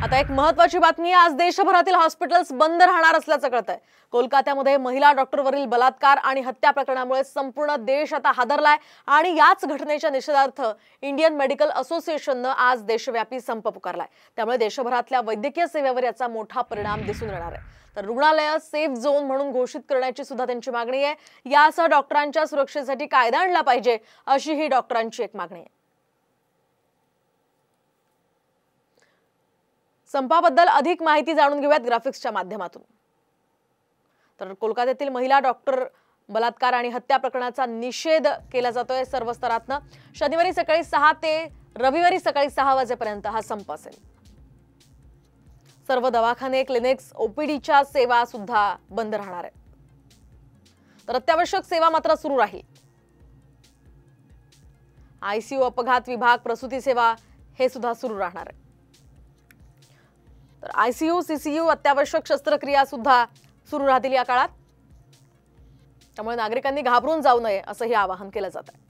आता एक महत्त्वाची बातमी आहे। आज देशभरातील हॉस्पिटल्स बंद राहणार असल्याचं कळतंय। कोलकात्यामध्ये महिला डॉक्टरवरील बलात्कार आणि हत्या प्रकरणामुळे संपूर्ण देश आता हादरलाय आणि याच घटनेच्या निषेधार्थ इंडियन मेडिकल असोसिएशनने आज देशव्यापी संप पुकारलाय। त्यामुळे देशभरातल्या वैद्यकीय सेवेवर याचा मोठा परिणाम दिसून येणार आहे। तर रुग्णालय सेफ झोन म्हणून घोषित करण्याची सुद्धा त्यांची मागणी आहे। यासह डॉक्टरांच्या सुरक्षेसाठी कायदा आणला पाहिजे अशी ही डॉक्टरांची एक मागणी आहे। संपाबद्दल अधिक माहिती जाणून घेऊयात ग्राफिक्सच्या माध्यमातून। तर कोलकात्यातील महिला डॉक्टर बलात्कार आणि हत्या प्रकरणाचा निषेध केला जातोय सर्व स्तरातनं। शनिवारी सकाळी 6 ते रविवारी सकाळी 6 वाजेपर्यंत हा संप असेल। सर्व दवाखाने, क्लिनिक्स, ओपीडीच्या सेवा सुद्धा बंद राहणार आहेत। तर अत्यावश्यक सेवा मात्र सुरू राहील। आयसीयू, अपघात विभाग, प्रसूती सेवा हे सुद्धा सुरू राहणार आहे। तर आयसीयू, सीसीयू, अत्यावश्यक शस्त्रक्रिया सुद्धा सुरू राहतील या काळात। त्यामुळे नागरिकांनी घाबरून जाऊ नये असंही आवाहन केलं जात आहे।